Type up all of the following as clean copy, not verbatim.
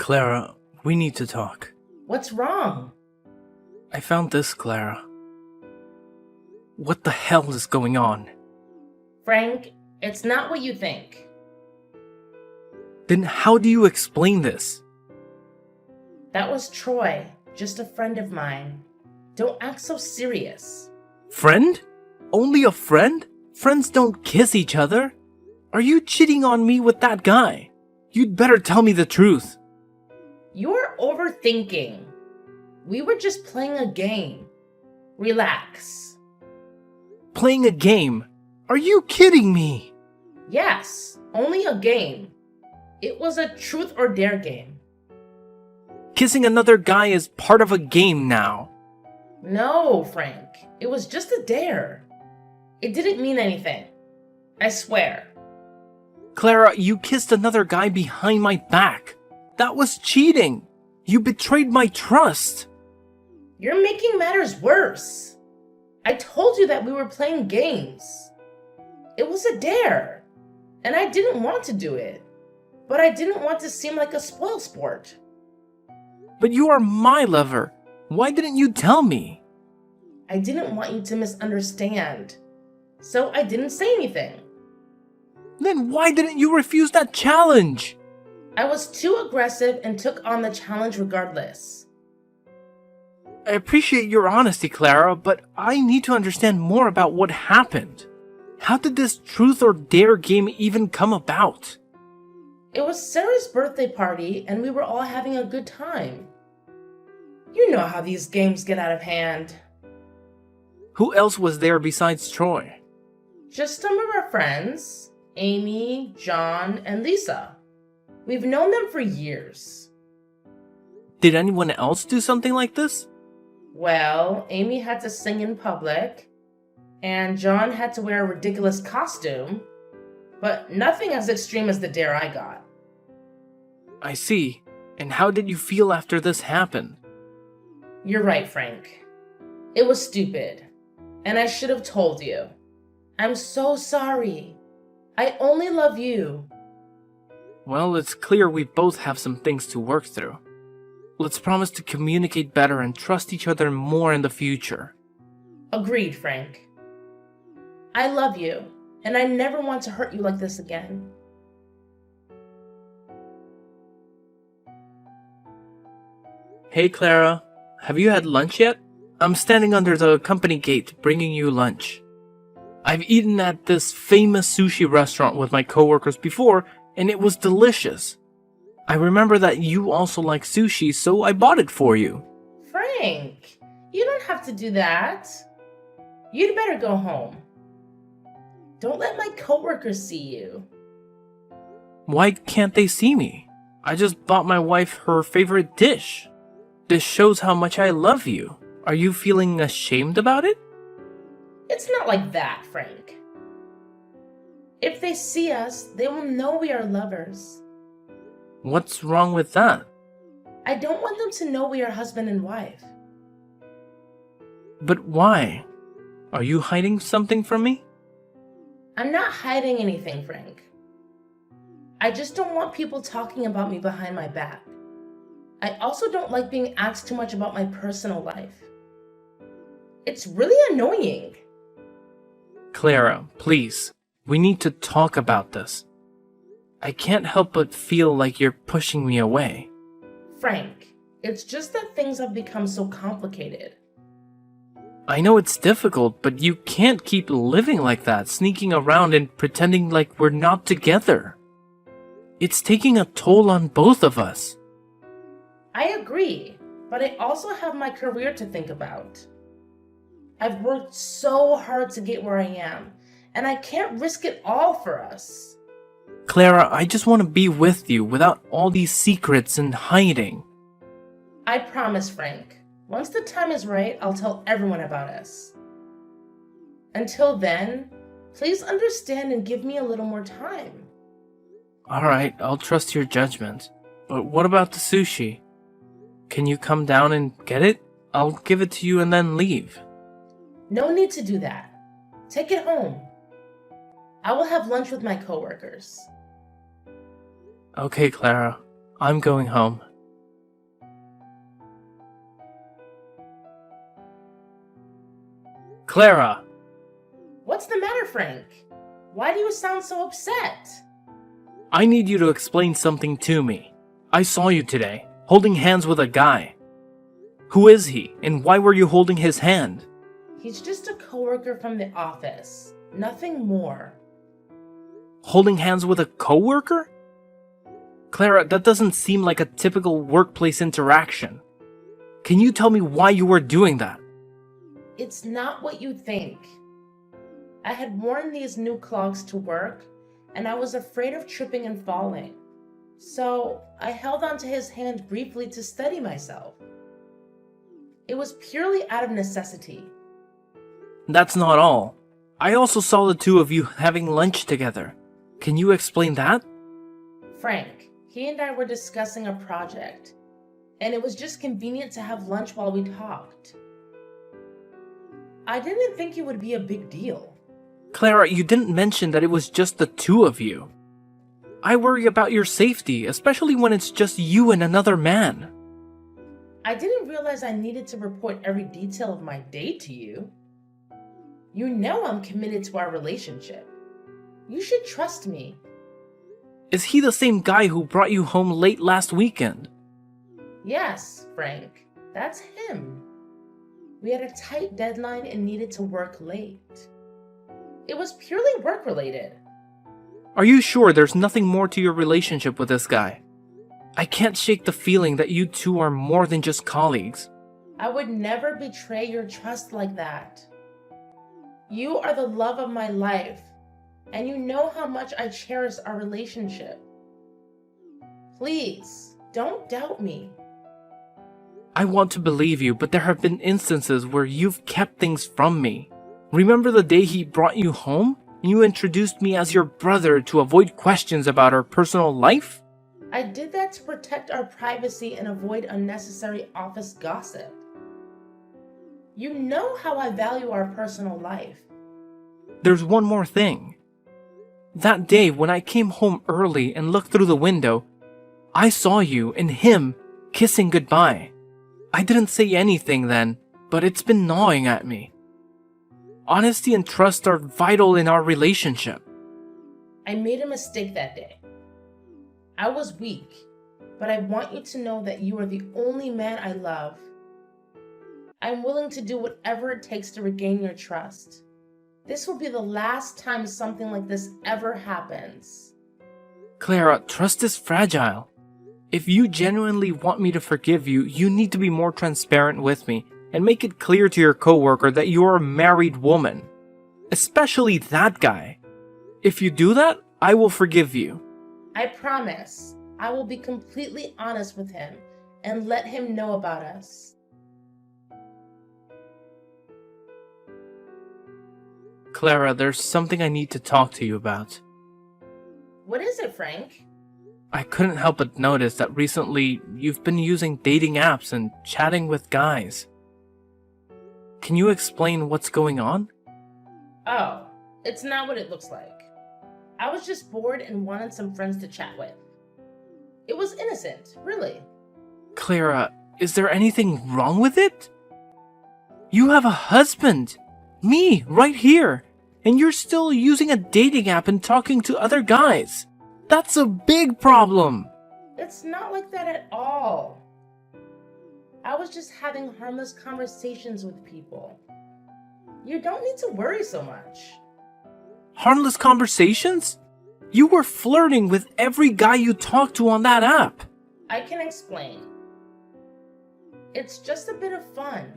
Clara, we need to talk. What's wrong? I found this, Clara. What the hell is going on? Frank, it's not what you think. Then how do you explain this? That was Troy, just a friend of mine. Don't act so serious. Friend? Only a friend? Friends don't kiss each other. Are you cheating on me with that guy? You'd better tell me the truth. You're overthinking. We were just playing a game. Relax. Playing a game? Are you kidding me? Yes, only a game. It was a truth or dare game. Kissing another guy is part of a game now. No, Frank. It was just a dare. It didn't mean anything. I swear. Clara, you kissed another guy behind my back. That was cheating. You betrayed my trust. You're making matters worse. I told you that we were playing games. It was a dare, and I didn't want to do it. But I didn't want to seem like a spoilsport. But you are my lover. Why didn't you tell me? I didn't want you to misunderstand. So I didn't say anything. Then why didn't you refuse that challenge? I was too aggressive and took on the challenge regardless. I appreciate your honesty, Clara, but I need to understand more about what happened. How did this truth or dare game even come about? It was Sarah's birthday party and we were all having a good time. You know how these games get out of hand. Who else was there besides Troy? Just some of our friends, Amy, John, and Lisa. We've known them for years. Did anyone else do something like this? Well, Amy had to sing in public, and John had to wear a ridiculous costume, but nothing as extreme as the dare I got. I see. And how did you feel after this happened? You're right, Frank. It was stupid, and I should have told you. I'm so sorry. I only love you. Well, it's clear we both have some things to work through. Let's promise to communicate better and trust each other more in the future. Agreed, Frank. I love you, and I never want to hurt you like this again. Hey, Clara. Have you had lunch yet? I'm standing under the company gate bringing you lunch. I've eaten at this famous sushi restaurant with my coworkers before, and it was delicious. I remember that you also like sushi, so I bought it for you. Frank, you don't have to do that. You'd better go home. Don't let my coworkers see you. Why can't they see me? I just bought my wife her favorite dish. This shows how much I love you. Are you feeling ashamed about it? It's not like that, Frank. If they see us, they will know we are lovers. What's wrong with that? I don't want them to know we are husband and wife. But why? Are you hiding something from me? I'm not hiding anything, Frank. I just don't want people talking about me behind my back. I also don't like being asked too much about my personal life. It's really annoying. Clara, please. We need to talk about this. I can't help but feel like you're pushing me away. Frank, it's just that things have become so complicated. I know it's difficult, but you can't keep living like that, sneaking around and pretending like we're not together. It's taking a toll on both of us. I agree, but I also have my career to think about. I've worked so hard to get where I am, and I can't risk it all for us. Clara, I just want to be with you without all these secrets and hiding. I promise, Frank. Once the time is right, I'll tell everyone about us. Until then, please understand and give me a little more time. Alright, I'll trust your judgment. But what about the sushi? Can you come down and get it? I'll give it to you and then leave. No need to do that. Take it home. I will have lunch with my coworkers. Okay, Clara. I'm going home. Clara! What's the matter, Frank? Why do you sound so upset? I need you to explain something to me. I saw you today, holding hands with a guy. Who is he, and why were you holding his hand? He's just a coworker from the office. Nothing more. Holding hands with a coworker? Clara, that doesn't seem like a typical workplace interaction. Can you tell me why you were doing that? It's not what you think. I had worn these new clogs to work, and I was afraid of tripping and falling. So I held onto his hand briefly to steady myself. It was purely out of necessity. That's not all. I also saw the two of you having lunch together. Can you explain that? Frank, he and I were discussing a project, and it was just convenient to have lunch while we talked. I didn't think it would be a big deal. Clara, you didn't mention that it was just the two of you. I worry about your safety, especially when it's just you and another man. I didn't realize I needed to report every detail of my day to you. You know I'm committed to our relationship. You should trust me. Is he the same guy who brought you home late last weekend? Yes, Frank, that's him. We had a tight deadline and needed to work late. It was purely work-related. Are you sure there's nothing more to your relationship with this guy? I can't shake the feeling that you two are more than just colleagues. I would never betray your trust like that. You are the love of my life, and you know how much I cherish our relationship. Please, don't doubt me. I want to believe you, but there have been instances where you've kept things from me. Remember the day he brought you home? You introduced me as your brother to avoid questions about our personal life? I did that to protect our privacy and avoid unnecessary office gossip. You know how I value our personal life. There's one more thing. That day when I came home early and looked through the window, I saw you and him kissing goodbye. I didn't say anything then, but it's been gnawing at me. Honesty and trust are vital in our relationship. I made a mistake that day. I was weak, but I want you to know that you are the only man I love. I'm willing to do whatever it takes to regain your trust. This will be the last time something like this ever happens. Clara, trust is fragile. If you genuinely want me to forgive you, you need to be more transparent with me and make it clear to your coworker that you're a married woman. Especially that guy. If you do that, I will forgive you. I promise I will be completely honest with him and let him know about us. Clara, there's something I need to talk to you about. What is it, Frank? I couldn't help but notice that recently you've been using dating apps and chatting with guys. Can you explain what's going on? Oh, it's not what it looks like. I was just bored and wanted some friends to chat with. It was innocent, really. Clara, is there anything wrong with it? You have a husband! Me, right here! And you're still using a dating app and talking to other guys! That's a big problem! It's not like that at all. I was just having harmless conversations with people. You don't need to worry so much. Harmless conversations? You were flirting with every guy you talked to on that app. I can explain. It's just a bit of fun.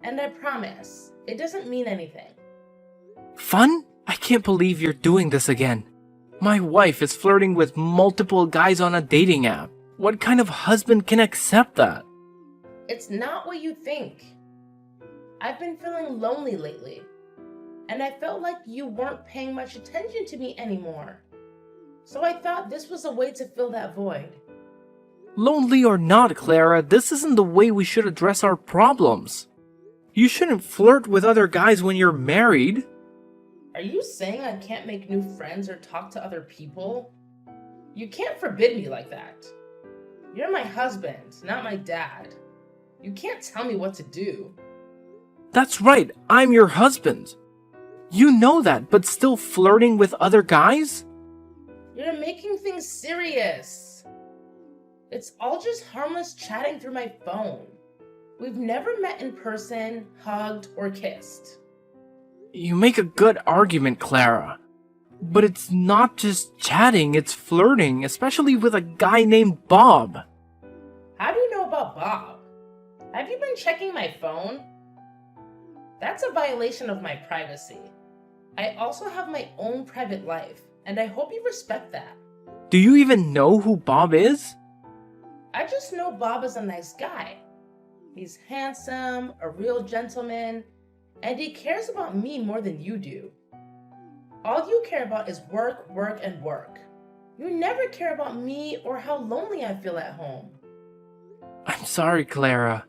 And I promise, it doesn't mean anything. Fun? I can't believe you're doing this again. My wife is flirting with multiple guys on a dating app. What kind of husband can accept that? It's not what you think. I've been feeling lonely lately, and I felt like you weren't paying much attention to me anymore. So I thought this was a way to fill that void. Lonely or not, Clara, this isn't the way we should address our problems. You shouldn't flirt with other guys when you're married. Are you saying I can't make new friends or talk to other people? You can't forbid me like that. You're my husband, not my dad. You can't tell me what to do. That's right, I'm your husband. You know that, but still flirting with other guys? You're making things serious. It's all just harmless chatting through my phone. We've never met in person, hugged, or kissed. You make a good argument, Clara. But it's not just chatting, it's flirting, especially with a guy named Bob. How do you know about Bob? Have you been checking my phone? That's a violation of my privacy. I also have my own private life, and I hope you respect that. Do you even know who Bob is? I just know Bob is a nice guy. He's handsome, a real gentleman, and he cares about me more than you do. All you care about is work, work, and work. You never care about me or how lonely I feel at home. I'm sorry, Clara.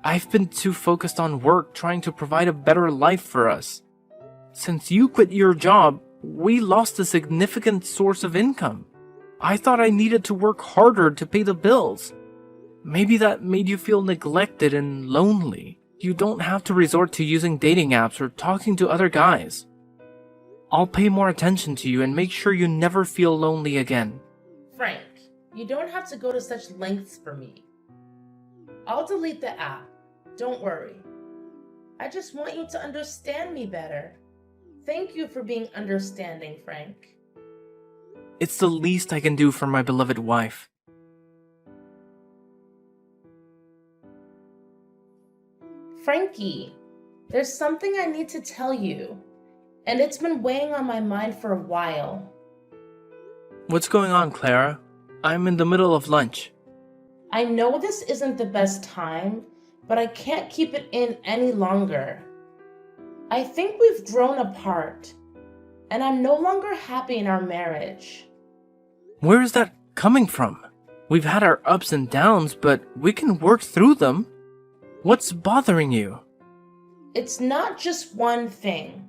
I've been too focused on work trying to provide a better life for us. Since you quit your job, we lost a significant source of income. I thought I needed to work harder to pay the bills. Maybe that made you feel neglected and lonely. You don't have to resort to using dating apps or talking to other guys. I'll pay more attention to you and make sure you never feel lonely again. Frank, you don't have to go to such lengths for me. I'll delete the app. Don't worry. I just want you to understand me better. Thank you for being understanding, Frank. It's the least I can do for my beloved wife. Frankie, there's something I need to tell you, and it's been weighing on my mind for a while. What's going on, Clara? I'm in the middle of lunch. I know this isn't the best time, but I can't keep it in any longer. I think we've grown apart, and I'm no longer happy in our marriage. Where is that coming from? We've had our ups and downs, but we can work through them. What's bothering you? It's not just one thing.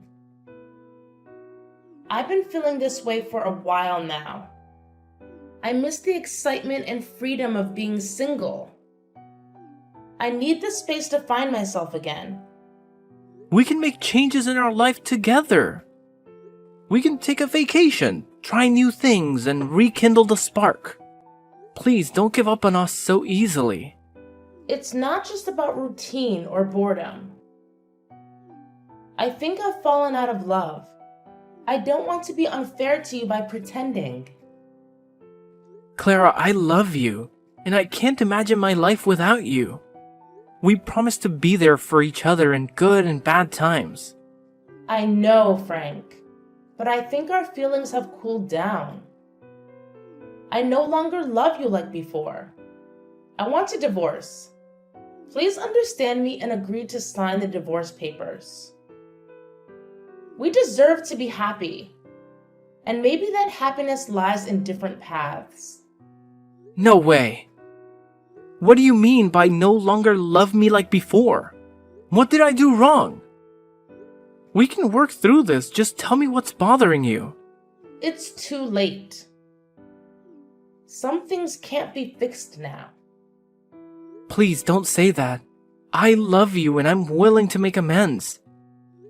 I've been feeling this way for a while now. I miss the excitement and freedom of being single. I need the space to find myself again. We can make changes in our life together. We can take a vacation, try new things, and rekindle the spark. Please don't give up on us so easily. It's not just about routine or boredom. I think I've fallen out of love. I don't want to be unfair to you by pretending. Clara, I love you, and I can't imagine my life without you. We promised to be there for each other in good and bad times. I know, Frank, but I think our feelings have cooled down. I no longer love you like before. I want a divorce. Please understand me and agree to sign the divorce papers. We deserve to be happy, and maybe that happiness lies in different paths. No way. What do you mean by no longer love me like before? What did I do wrong? We can work through this, just tell me what's bothering you. It's too late. Some things can't be fixed now. Please don't say that. I love you and I'm willing to make amends.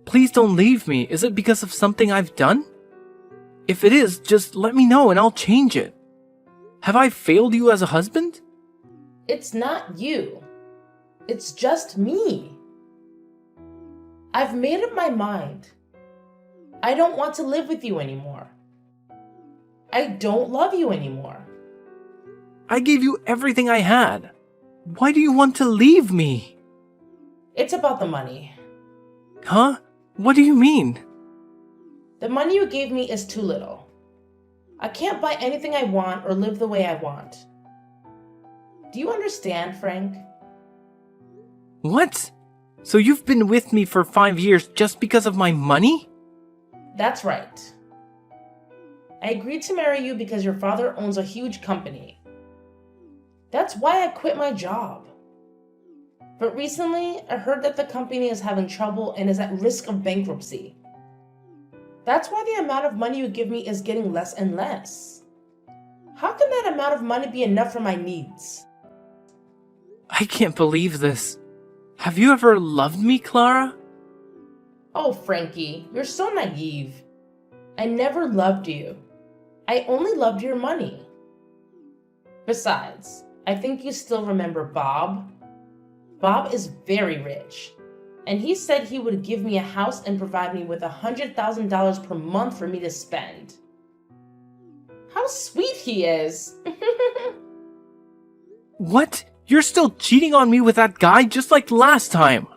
Please don't leave me. Is it because of something I've done? If it is, just let me know and I'll change it. Have I failed you as a husband? It's not you. It's just me. I've made up my mind. I don't want to live with you anymore. I don't love you anymore. I gave you everything I had. Why do you want to leave me? It's about the money. Huh? What do you mean? The money you gave me is too little. I can't buy anything I want or live the way I want. Do you understand, Frank? What? So you've been with me for 5 years just because of my money? That's right. I agreed to marry you because your father owns a huge company. That's why I quit my job. But recently, I heard that the company is having trouble and is at risk of bankruptcy. That's why the amount of money you give me is getting less and less. How can that amount of money be enough for my needs? I can't believe this. Have you ever loved me, Clara? Oh, Frankie, you're so naive. I never loved you. I only loved your money. Besides, I think you still remember Bob. Bob is very rich, and he said he would give me a house and provide me with $100,000 per month for me to spend. How sweet he is! What? You're still cheating on me with that guy just like last time!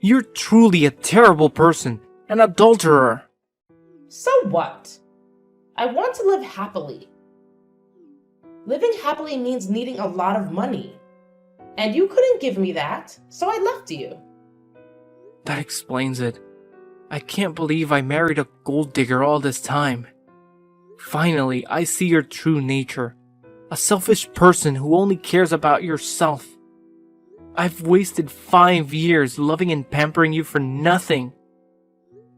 You're truly a terrible person, an adulterer. So what? I want to live happily. Living happily means needing a lot of money. And you couldn't give me that, so I left you. That explains it. I can't believe I married a gold digger all this time. Finally, I see your true nature. A selfish person who only cares about yourself. I've wasted 5 years loving and pampering you for nothing.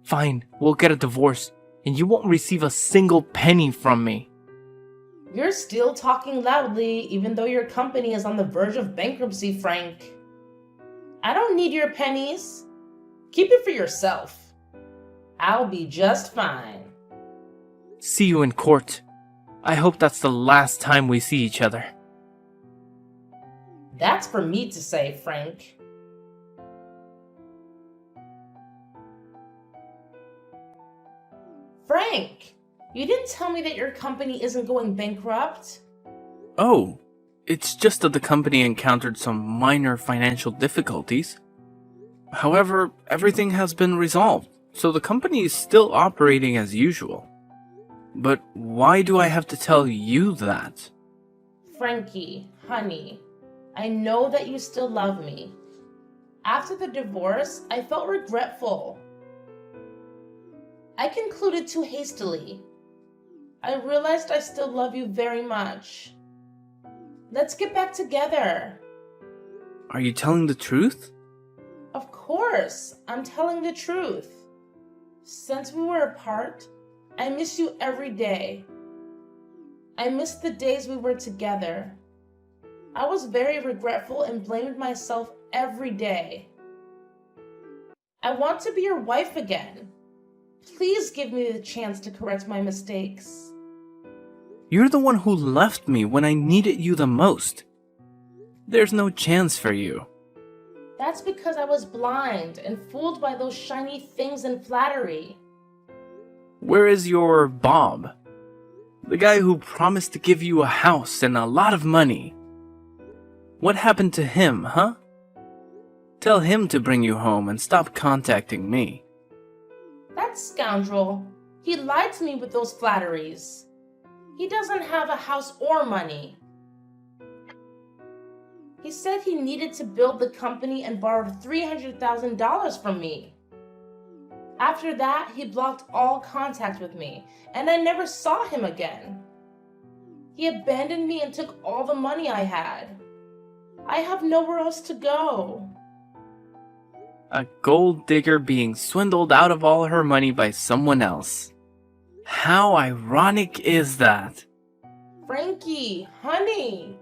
Fine, we'll get a divorce, and you won't receive a single penny from me. You're still talking loudly, even though your company is on the verge of bankruptcy, Frank. I don't need your pennies. Keep it for yourself. I'll be just fine. See you in court. I hope that's the last time we see each other. That's for me to say, Frank. Frank, you didn't tell me that your company isn't going bankrupt. Oh, it's just that the company encountered some minor financial difficulties. However, everything has been resolved, so the company is still operating as usual. But why do I have to tell you that? Frankie, honey, I know that you still love me. After the divorce, I felt regretful. I concluded too hastily. I realized I still love you very much. Let's get back together. Are you telling the truth? Of course, I'm telling the truth. Since we were apart, I miss you every day. I miss the days we were together. I was very regretful and blamed myself every day. I want to be your wife again. Please give me the chance to correct my mistakes. You're the one who left me when I needed you the most. There's no chance for you. That's because I was blind and fooled by those shiny things and flattery. Where is your Bob? The guy who promised to give you a house and a lot of money. What happened to him, huh? Tell him to bring you home and stop contacting me. That scoundrel, he lied to me with those flatteries. He doesn't have a house or money. He said he needed to build the company and borrowed $300,000 from me. After that, he blocked all contact with me, and I never saw him again. He abandoned me and took all the money I had. I have nowhere else to go. A gold digger being swindled out of all her money by someone else. How ironic is that? Frankie, honey.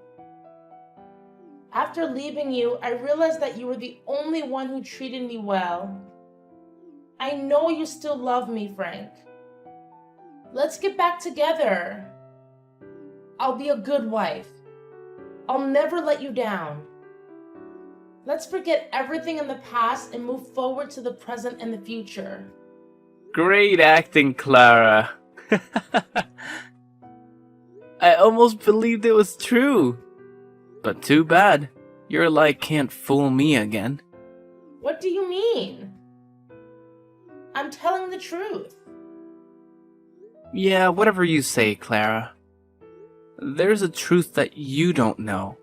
After leaving you, I realized that you were the only one who treated me well. I know you still love me, Frank. Let's get back together. I'll be a good wife. I'll never let you down. Let's forget everything in the past and move forward to the present and the future. Great acting, Clara. I almost believed it was true. But too bad. Your lie can't fool me again. What do you mean? I'm telling the truth. Yeah, whatever you say, Clara. There's a truth that you don't know.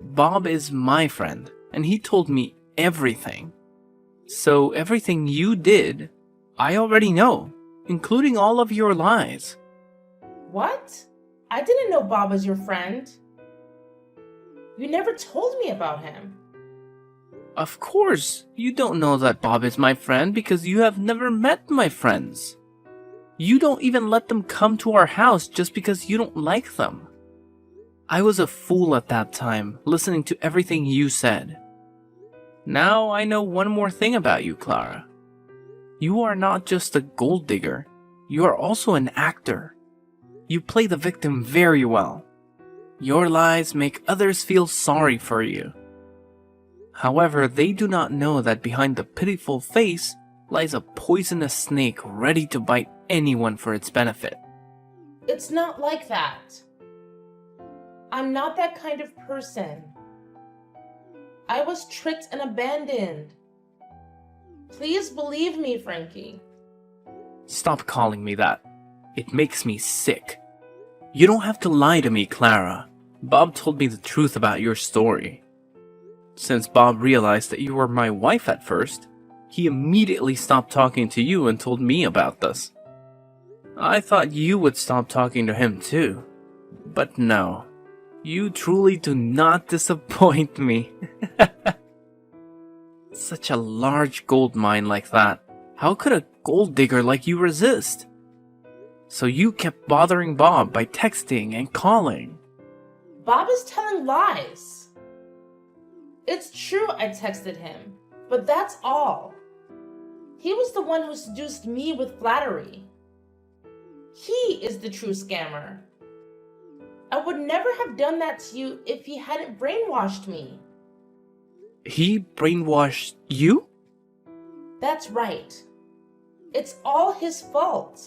Bob is my friend, and he told me everything. So everything you did, I already know, including all of your lies. What? I didn't know Bob was your friend. You never told me about him. Of course, you don't know that Bob is my friend because you have never met my friends. You don't even let them come to our house just because you don't like them. I was a fool at that time, listening to everything you said. Now I know one more thing about you, Clara. You are not just a gold digger, you are also an actor. You play the victim very well. Your lies make others feel sorry for you. However, they do not know that behind the pitiful face lies a poisonous snake ready to bite anyone for its benefit. It's not like that. I'm not that kind of person. I was tricked and abandoned. Please believe me, Frankie. Stop calling me that. It makes me sick. You don't have to lie to me, Clara. Bob told me the truth about your story. Since Bob realized that you were my wife at first, he immediately stopped talking to you and told me about this. I thought you would stop talking to him too. But no. You truly do not disappoint me. Such a large gold mine like that. How could a gold digger like you resist? So you kept bothering Bob by texting and calling. Bob is telling lies. It's true I texted him, but that's all. He was the one who seduced me with flattery. He is the true scammer. I would never have done that to you if he hadn't brainwashed me. He brainwashed you? That's right. It's all his fault.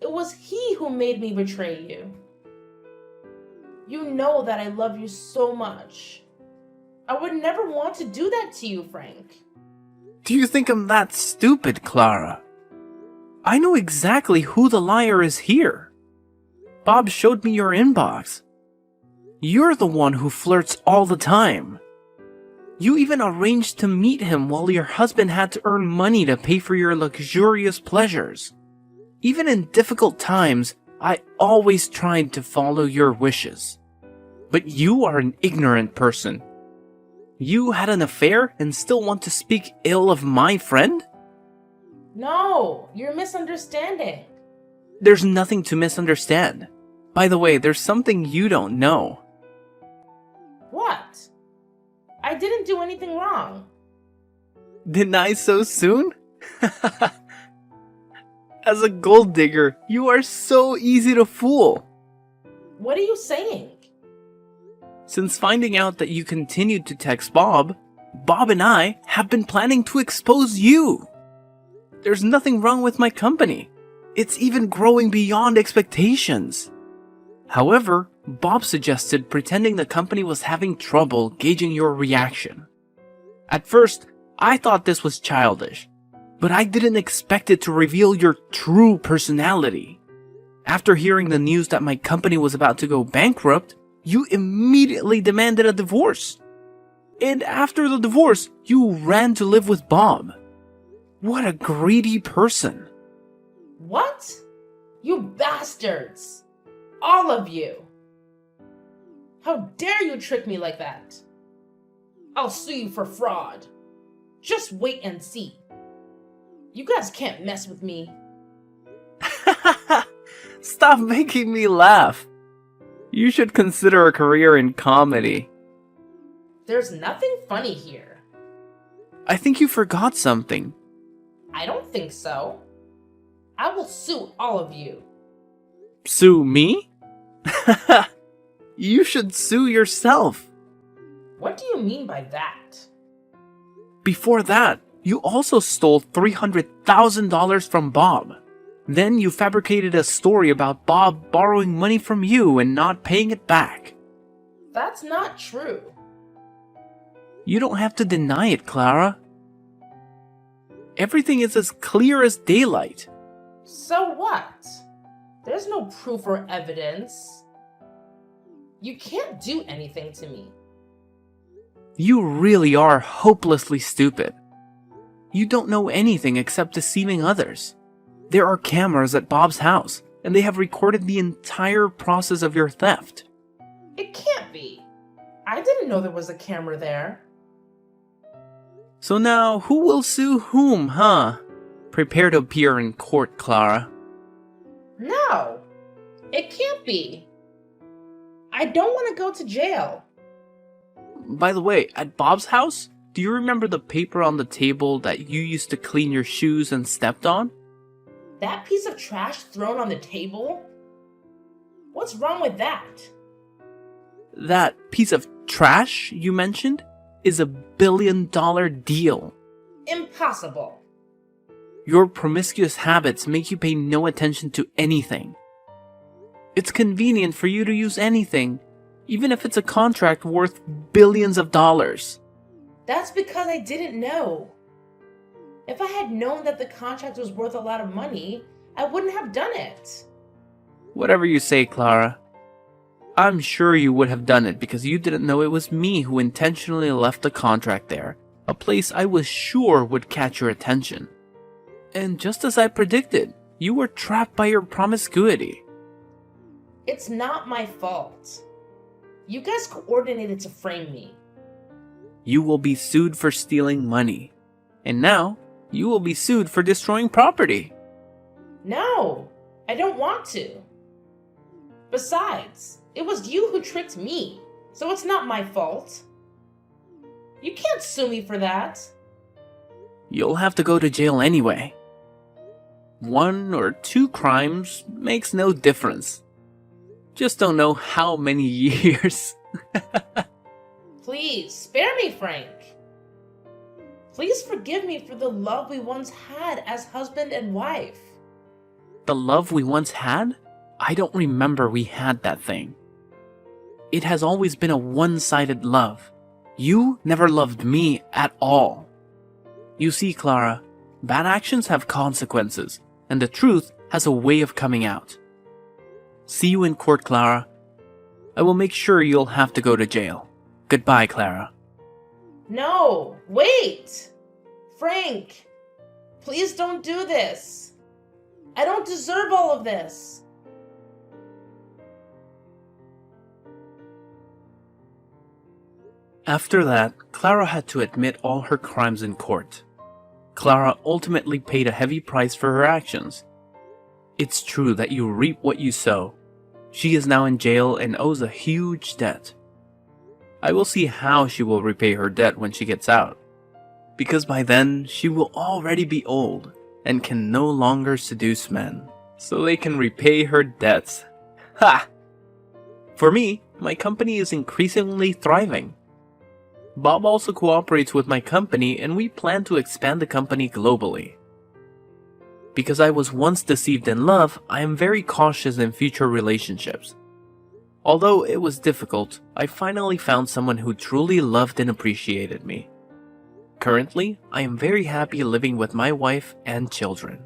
It was he who made me betray you. You know that I love you so much. I would never want to do that to you, Frank. Do you think I'm that stupid, Clara? I know exactly who the liar is here. Bob showed me your inbox. You're the one who flirts all the time. You even arranged to meet him while your husband had to earn money to pay for your luxurious pleasures. Even in difficult times, I always tried to follow your wishes. But you are an ignorant person. You had an affair and still want to speak ill of my friend? No, you're misunderstanding. There's nothing to misunderstand. By the way, there's something you don't know. What? I didn't do anything wrong. Didn't I so soon? As a gold digger, you are so easy to fool. What are you saying? Since finding out that you continued to text Bob, Bob and I have been planning to expose you. There's nothing wrong with my company. It's even growing beyond expectations. However, Bob suggested pretending the company was having trouble gauging your reaction. At first, I thought this was childish, but I didn't expect it to reveal your true personality. After hearing the news that my company was about to go bankrupt, you immediately demanded a divorce. And after the divorce, you ran to live with Bob. What a greedy person. What? You bastards! All of you! How dare you trick me like that? I'll sue you for fraud. Just wait and see. You guys can't mess with me. Stop making me laugh. You should consider a career in comedy. There's nothing funny here. I think you forgot something. I don't think so. I will sue all of you. Sue me? You should sue yourself. What do you mean by that? Before that, you also stole $300,000 from Bob. Then you fabricated a story about Bob borrowing money from you and not paying it back. That's not true. You don't have to deny it, Clara. Everything is as clear as daylight. So what? There's no proof or evidence. You can't do anything to me. You really are hopelessly stupid. You don't know anything except deceiving others. There are cameras at Bob's house, and they have recorded the entire process of your theft. It can't be. I didn't know there was a camera there. So now, who will sue whom, huh? Prepare to appear in court, Clara. No, it can't be. I don't want to go to jail. By the way, at Bob's house, Do you remember the paper on the table that you used to clean your shoes and stepped on? That piece of trash thrown on the table? What's wrong with that? That piece of trash you mentioned is $1 billion deal. Impossible. Your promiscuous habits make you pay no attention to anything. It's convenient for you to use anything, even if it's a contract worth billions of dollars. That's because I didn't know. If I had known that the contract was worth a lot of money, I wouldn't have done it. Whatever you say, Clara. I'm sure you would have done it because you didn't know it was me who intentionally left the contract there, a place I was sure would catch your attention. And just as I predicted, you were trapped by your promiscuity. It's not my fault. You guys coordinated to frame me. You will be sued for stealing money. And now, you will be sued for destroying property. No, I don't want to. Besides, it was you who tricked me, so it's not my fault. You can't sue me for that. You'll have to go to jail anyway. 1 or 2 crimes makes no difference. Just don't know how many years. Please, spare me, Frank. Please forgive me for the love we once had as husband and wife. The love we once had? I don't remember we had that thing. It has always been a one-sided love. You never loved me at all. You see, Clara, bad actions have consequences, and the truth has a way of coming out. See you in court, Clara. I will make sure you'll have to go to jail. Goodbye, Clara. No, wait! Frank, please don't do this. I don't deserve all of this. After that, Clara had to admit all her crimes in court. Clara ultimately paid a heavy price for her actions. It's true that you reap what you sow. She is now in jail and owes a huge debt. I will see how she will repay her debt when she gets out, because by then she will already be old and can no longer seduce men, so they can repay her debts. Ha! For me, my company is increasingly thriving. Bob also cooperates with my company and we plan to expand the company globally. Because I was once deceived in love, I am very cautious in future relationships. Although it was difficult, I finally found someone who truly loved and appreciated me. Currently, I am very happy living with my wife and children.